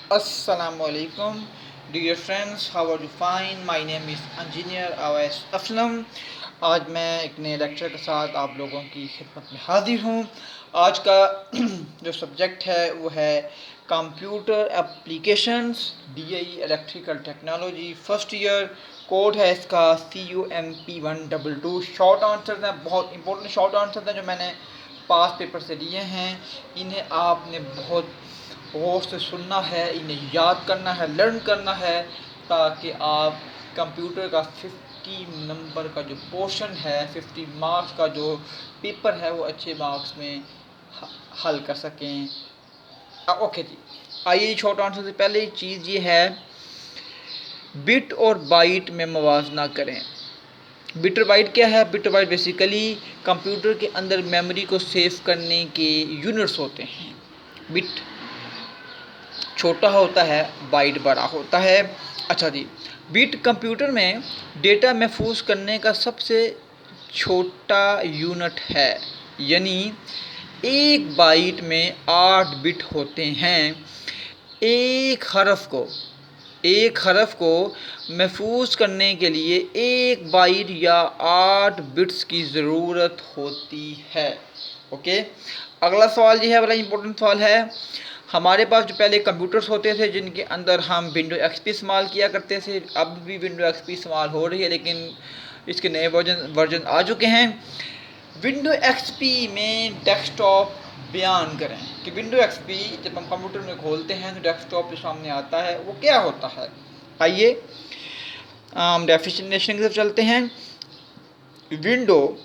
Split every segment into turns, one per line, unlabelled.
Assalamualaikum, dear friends, how are you fine? My name is Engineer Awais Aslam. आज मैं एक नए लेक्चर के साथ आप लोगों की खिदमत में हाजिर हूँ। आज का जो सब्जेक्ट है वो है computer applications, DAE electrical technology first year. Code है इसका CUMP122। शॉर्ट आंसर्स हैं, बहुत इंपॉर्टेंट शॉर्ट आंसर्स हैं जो मैंने पास पेपर से लिए हैं। इन्हें आपने बहुत गौर से सुनना है, इन्हें याद करना है, लर्न करना है, ताकि आप कंप्यूटर का 50 नंबर का जो पोर्शन है, 50 मार्क्स का जो पेपर है, वो अच्छे मार्क्स में हल कर सकें। ओके जी, आइए शॉर्ट आंसर से पहले चीज़ ये है, बिट और बाइट में मवाजना करें। बिट और बाइट क्या है? बिट और बाइट बेसिकली कंप्यूटर के अंदर मेमोरी को सेव करने के यूनिट्स होते हैं। बिट छोटा होता है, बाइट बड़ा होता है। अच्छा जी, बिट कंप्यूटर में डेटा महफूज करने का सबसे छोटा यूनिट है, यानी एक बाइट में 8 बिट होते हैं। एक हरफ को महफूज करने के लिए एक बाइट या 8 बिट्स की ज़रूरत होती है। ओके, अगला सवाल ये है, बड़ा इम्पोर्टेंट सवाल है। हमारे पास जो पहले कंप्यूटर्स होते थे जिनके अंदर हम विंडो एक्सपी इस्तेमाल किया करते थे, अब भी विंडो एक्सपी इस्तेमाल हो रही है, लेकिन इसके नए वर्जन आ चुके हैं। विंडो एक्सपी में डेस्कटॉप बयान करें कि विंडो एक्सपी जब हम कंप्यूटर में खोलते हैं तो डेस्कटॉप जो सामने आता है वो क्या होता है। आइए हम डेफिनेशन की तरफ चलते हैं। विंडो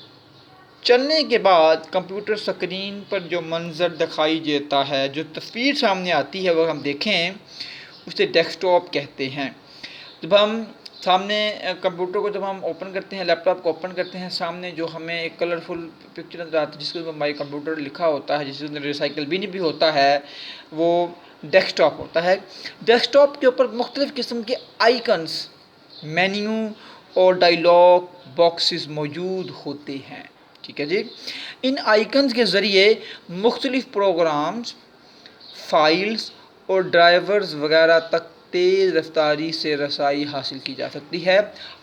चलने के बाद कंप्यूटर स्क्रीन पर जो मंजर दिखाई देता है, जो तस्वीर सामने आती है, वह हम देखें, उसे डेस्कटॉप कहते हैं। जब हम सामने कंप्यूटर को जब हम ओपन करते हैं, लैपटॉप को ओपन करते हैं, सामने जो हमें एक कलरफुल पिक्चर नज़र आती है जिसके ऊपर माई कंप्यूटर लिखा होता है, जिसके अंदर रिसाइकल बिन भी होता है, वो डेस्कटॉप होता है। डेस्कटॉप के ऊपर मुख्तलिफ़ किस्म के आइकन्स, मेन्यू और डायलॉग बॉक्सेस मौजूद होते हैं। ठीक है जी, इन आइकन्स के ज़रिए मुख्तलिफ़ प्रोग्राम्स, फाइल्स और ड्राइवर्स वगैरह तक तेज़ रफ्तारी से रसाई हासिल की जा सकती है।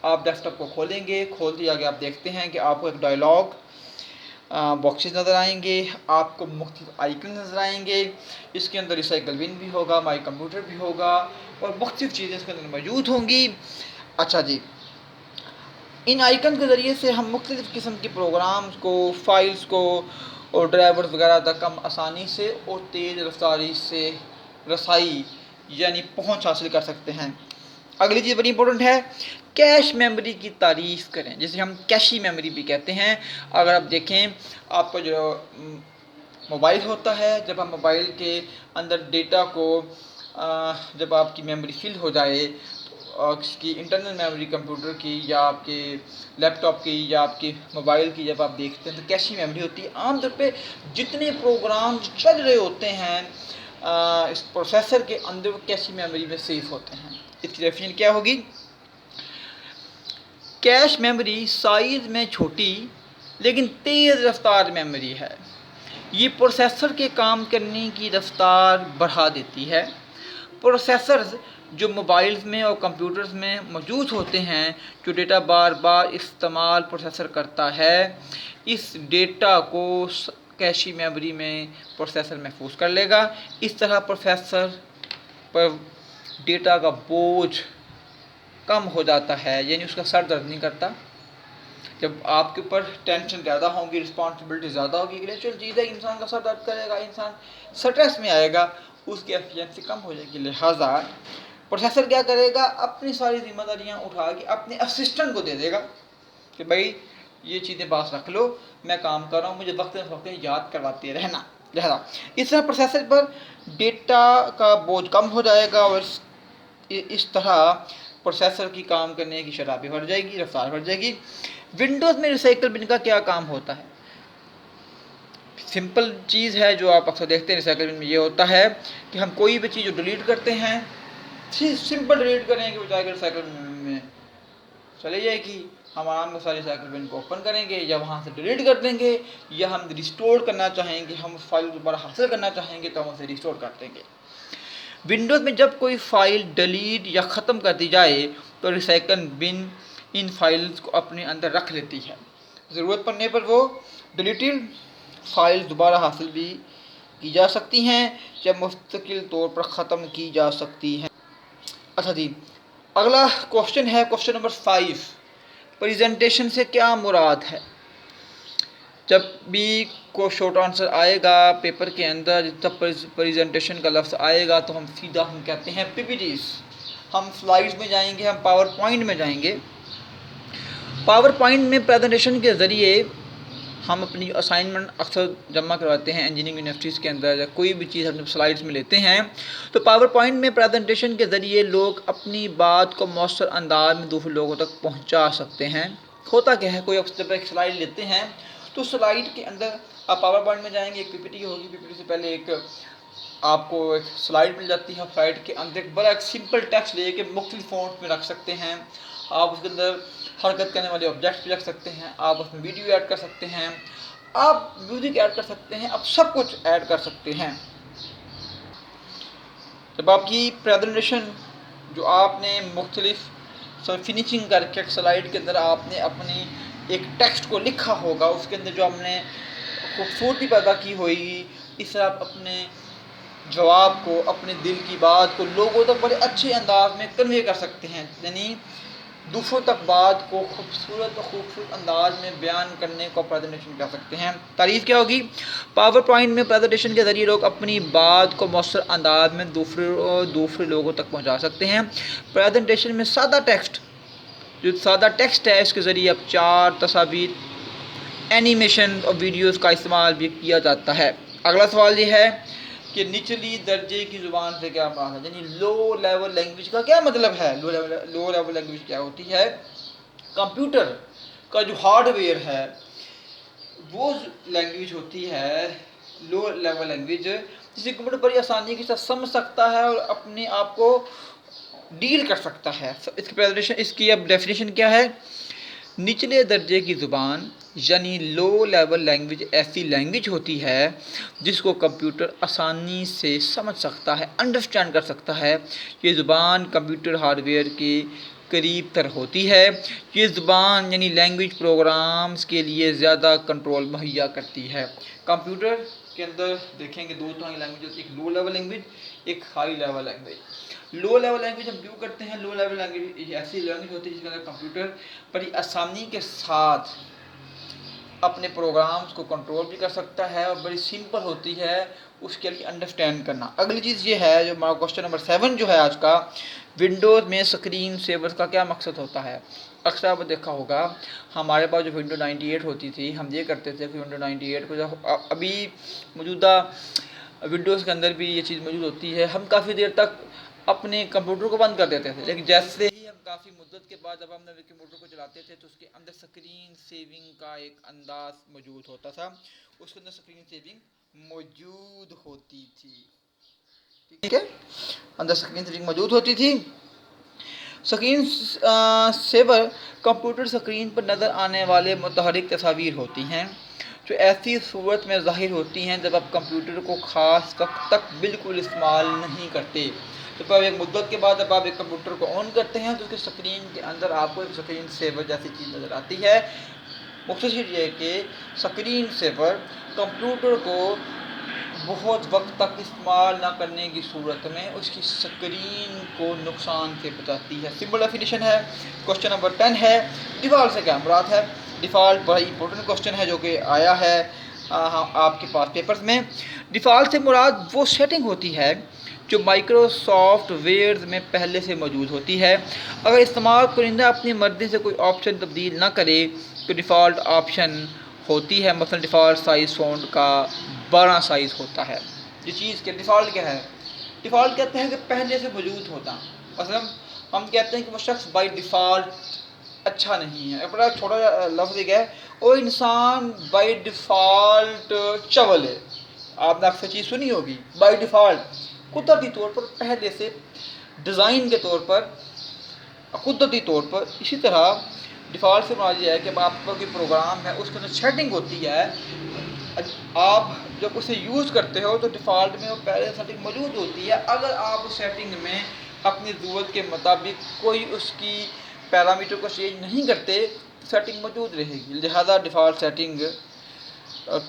आप डेस्कटॉप को खोलेंगे, खोलते आगे आप देखते हैं कि आपको एक डायलॉग बॉक्सेस नज़र आएंगे, आपको मुख्तलिफ आइकन नज़र आएंगे। इसके अंदर रिसाइकल बिन भी होगा, माई कंप्यूटर भी होगा और मुख्तलिफ चीज़ें इसके अंदर मौजूद होंगी। अच्छा जी, इन आइकन के ज़रिए से हम मुख्तलिफ़ किस्म के प्रोग्राम्स को, फाइल्स को और ड्राइवर्स वगैरह तक हम आसानी से और तेज़ रफ्तारी से रसाई यानी पहुंच हासिल कर सकते हैं। अगली चीज़ बड़ी इंपॉर्टेंट है, कैश मेमोरी की तारीफ़ करें, जिसे हम कैशी मेमोरी भी कहते हैं। अगर आप देखें, आपका जो मोबाइल होता है, जब हम मोबाइल के अंदर डेटा को जब आपकी मेमोरी फिल हो जाए, इसकी इंटरनल मेमोरी कंप्यूटर की या आपके लैपटॉप की या आपके मोबाइल की जब आप देखते हैं तो कैशी मेमोरी होती है। आमतौर पे जितने प्रोग्राम चल रहे होते हैं इस प्रोसेसर के अंदर, वो कैशी मेमोरी में सेव होते हैं। इसकी डेफिनेशन क्या होगी? कैश मेमोरी साइज़ में छोटी लेकिन तेज़ रफ्तार मेमोरी है। ये प्रोसेसर के काम करने की रफ्तार बढ़ा देती है। प्रोसेसर्स जो मोबाइल्स में और कंप्यूटर्स में मौजूद होते हैं, जो डेटा बार बार इस्तेमाल प्रोसेसर करता है, इस डेटा को कैशी मेमोरी में प्रोसेसर महफूज कर लेगा। इस तरह प्रोसेसर पर डेटा का बोझ कम हो जाता है, यानी उसका सर दर्द नहीं करता। जब आपके ऊपर टेंशन ज़्यादा होगी, रिस्पॉन्सिबिलिटी ज़्यादा होगी, नेचुरल चीज़ है, इंसान का सर दर्द करेगा, इंसान स्ट्रेस में आएगा, उसकी एफिशिएंसी कम हो जाएगी। लिहाजा प्रोसेसर क्या करेगा? अपनी सारी जिम्मेदारियां उठा के अपने असिस्टेंट को दे देगा कि भाई ये चीज़ें पास रख लो, मैं काम कर रहा हूँ, मुझे वक्त याद करवाते रहना। लिहाजा इस तरह प्रोसेसर पर डेटा का बोझ कम हो जाएगा और इस तरह प्रोसेसर की काम करने की शरह भी बढ़ जाएगी, रफ्तार बढ़ जाएगी। विंडोज़ में रिसाइकल बिन का क्या काम होता है? सिंपल चीज़ है जो आप अक्सर देखते हैं। रिसाइकल बिन में ये होता है कि हम कोई भी चीज़ जो डिलीट करते हैं, सिंपल डिलीट करेंगे बजाय रिसाइकल बिन में चले जाएगी। हम आराम से रिसाइकल बिन को ओपन करेंगे या वहाँ से डिलीट कर देंगे, या हम रिस्टोर करना चाहेंगे, हम फाइल दोबारा हासिल करना चाहेंगे तो हम उसे रिस्टोर कर देंगे। विंडोज़ में जब कोई फाइल डिलीट या ख़त्म कर दी जाए तो रिसाइकल बिन इन फाइल्स को अपने अंदर रख लेती है। ज़रूरत पड़ने पर वो डिलीटेड फाइल्स दोबारा हासिल भी की जा सकती हैं या मुस्तकिल तौर पर ख़त्म की जा सकती हैं। अच्छा जी, अगला क्वेश्चन है क्वेश्चन नंबर 5, प्रेजेंटेशन से क्या मुराद है। जब भी कोई शॉर्ट आंसर आएगा पेपर के अंदर, जब प्रेजेंटेशन का लफ्ज़ आएगा तो हम सीधा कहते हैं पीपीटीज। हम स्लाइड्स में जाएंगे, हम पावर पॉइंट में जाएंगे। पावर पॉइंट में प्रेजेंटेशन के ज़रिए हम अपनी असाइनमेंट अक्सर जमा करवाते हैं इंजीनियरिंग यूनिवर्सिटीज़ के अंदर, या कोई भी चीज़ हम जब स्लाइड्स में लेते हैं तो पावर पॉइंट में प्रेजेंटेशन के ज़रिए लोग अपनी बात को मौसर अंदाज में दूसरे लोगों तक पहुंचा सकते हैं। होता क्या है, कोई जब एक स्लाइड लेते हैं तो स्लाइड के अंदर आप पावर पॉइंट में जाएंगे, एक पीपीटी होगी, पीपीटी से पहले एक आपको एक स्लाइड मिल जाती है। स्लाइड के अंदर एक बड़ा एक सिंपल टेक्स्ट लेके मुख्तलिफ फॉन्ट में रख सकते हैं। आप उसके अंदर हरकत करने वाले ऑब्जेक्ट्स भी रख सकते हैं, आप उसमें वीडियो ऐड कर सकते हैं, आप म्यूज़िक ऐड कर सकते हैं, आप सब कुछ ऐड कर सकते हैं। जब आपकी प्रेजेंटेशन जो आपने मुख्तलिफ फिनिशिंग करके स्लाइड के अंदर आपने अपनी एक टेक्स्ट को लिखा होगा, उसके अंदर जो आपने खूबसूरती पैदा की होगी, इससे आप अपने जवाब को, अपने दिल की बात को लोगों तक बड़े अच्छे अंदाज में कन्वे कर सकते हैं। यानी दूसरों तक बात को खूबसूरत अंदाज में बयान करने को प्रेजेंटेशन कह सकते हैं। तारीफ़ क्या होगी, पावर पॉइंट में प्रेजेंटेशन के ज़रिए लोग अपनी बात को मौसर अंदाज में दूसरे लोगों तक पहुंचा सकते हैं। प्रेजेंटेशन में सादा टेक्स्ट है, इसके ज़रिए अब चार्ट, तस्वीर, एनिमेशन और वीडियोस का इस्तेमाल भी किया जाता है। अगला सवाल ये है कि निचली दर्जे की ज़ुबान से क्या बात है, यानी लो लेवल लैंग्वेज का क्या मतलब है। लो लेवल लैंग्वेज क्या होती है, कंप्यूटर का जो हार्डवेयर है वो लैंग्वेज होती है लो लेवल लैंग्वेज, जिसे कंप्यूटर बड़ी आसानी के साथ समझ सकता है और अपने आप को डील कर सकता है। इसकी प्रेजेंटेशन, इसकी अब डेफिनेशन क्या है, निचले दर्जे की ज़ुबान यानी लो लेवल लैंग्वेज ऐसी लैंग्वेज होती है जिसको कंप्यूटर आसानी से समझ सकता है, अंडरस्टैंड कर सकता है। ये ज़ुबान कंप्यूटर हार्डवेयर के करीब तर होती है। ये ज़ुबान यानी लैंग्वेज प्रोग्राम्स के लिए ज़्यादा कंट्रोल मुहैया करती है। कंप्यूटर के अंदर देखेंगे दो तरह की लैंग्वेज होती है, एक लो लेवल लैंग्वेज, एक high level language. Low level language हम क्यों करते हैं, लो लेवल लैंग्वेज ऐसी लैंग्वेज होती है जिसके अंदर कंप्यूटर बड़ी आसानी के साथ अपने प्रोग्राम्स को कंट्रोल भी कर सकता है और बड़ी सिंपल होती है उसके लिए अंडरस्टैंड करना। अगली चीज़ ये है जो हमारा क्वेश्चन नंबर 7 जो है आज का, विंडोज़ में स्क्रीन सेवर्स का क्या मकसद होता है। अक्सर आपने देखा होगा हमारे पास जो विंडो 98 होती थी, हम ये करते थे कि विंडो 98 को जब अभी मौजूदा विंडोज़ के अंदर भी ये चीज़ मौजूद होती है, हम काफ़ी देर तक अपने कंप्यूटर को बंद कर देते थे, लेकिन जैसे ही हम काफ़ी मुद्दत के बाद जब हम कंप्यूटर को चलाते थे तो उसके अंदर स्क्रीन सेविंग का एक अंदाज मौजूद होता था, उसके अंदर स्क्रीन सेविंग मौजूद होती थी। ठीक है, अंदर स्क्रीन सेविंग मौजूद होती थी। स्क्रीन सेवर कंप्यूटर स्क्रीन पर नज़र आने वाले मुतहरिक तस्वीर होती हैं जो ऐसी सूरत में ज़ाहिर होती हैं जब आप कंप्यूटर को ख़ास वक्त तक बिल्कुल इस्तेमाल नहीं करते। तो अब एक मुद्दत के बाद जब आप एक कंप्यूटर को ऑन करते हैं तो उसके स्क्रीन के अंदर आपको एक स्क्रीन सेवर जैसी चीज़ नज़र आती है। मुख्तसर ये कि स्क्रीन सेवर कंप्यूटर को बहुत वक्त तक इस्तेमाल ना करने की सूरत में उसकी स्क्रीन को नुकसान से बचाती है। सिंपल डेफिनेशन है। क्वेश्चन नंबर 10 है, डिफ़ॉल्ट से क्या मुराद है। डिफ़ॉल्ट बड़ा इंपॉर्टेंट क्वेश्चन है जो कि आया है आपके पास पेपर्स में। डिफ़ॉल्ट से मुराद वो सेटिंग होती है जो माइक्रोसॉफ्ट वेयर्स में पहले से मौजूद होती है। अगर इस्तेमाल कुरिंदा अपनी मर्ज़ी से कोई ऑप्शन तब्दील ना करे तो डिफ़ॉल्ट ऑप्शन होती है। मसलन डिफ़ॉल्ट साइज़ फ़ॉन्ट का 12 साइज़ होता है। ये चीज़ के डिफ़ॉल्ट क्या है, डिफ़ॉल्ट कहते हैं कि पहले से मौजूद होता। मसलन हम कहते हैं कि वो शख्स बाय डिफ़ॉल्ट अच्छा नहीं है। बड़ा छोटा लफ्ज़ एक है, वो इंसान बाय डिफ़ॉल्ट चवल है। आपने अक्सर चीज़ सुनी होगी, बाय डिफ़ॉल्ट कुदरती तौर पर, पहले से डिज़ाइन के तौर पर, कुदरती तौर पर। इसी तरह डिफ़ॉल्ट से मुराद है कि आपका कोई प्रोग्राम है उसके अंदर सेटिंग होती है आप जब उसे यूज़ करते हो तो डिफ़ॉल्ट में वो पहले सेटिंग मौजूद होती है। अगर आप उस सेटिंग में अपनी ज़रूरत के मुताबिक कोई उसकी पैरामीटर को चेंज नहीं करते तो सेटिंग मौजूद रहेगी। लिहाजा डिफ़ॉल्ट सेटिंग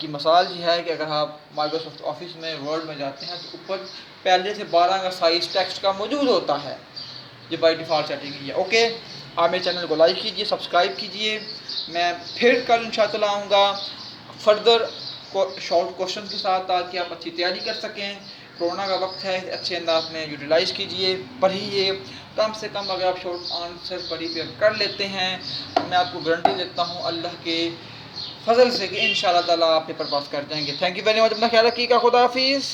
की मिसाल ये है कि अगर आप माइक्रोसॉफ्ट ऑफिस में वर्ड में जाते हैं तो ऊपर पहले से 12 का साइज़ टेक्स्ट का मौजूद होता है। ये बाई डिफ़ॉल्ट सेटिंग ही है। ओके, आप मेरे चैनल को लाइक कीजिए, सब्सक्राइब कीजिए। मैं फिर कल इंशाअल्लाह आऊँगा फर्दर शॉर्ट क्वेश्चन के साथ, ताकि आप अच्छी तैयारी कर सकें। कोरोना का वक्त है, अच्छे अंदाज में यूटिलाइज़ कीजिए, पढ़िए। कम से कम अगर आप शॉर्ट आंसर प्रिपेयर कर लेते हैं तो मैं आपको गारंटी देता हूँ अल्लाह के फजल से कि इंशाअल्लाह ताला आप पेपर पास कर जाएंगे। Thank you very much. अपना ख्याल रखिएगा। खुदा हाफिज़।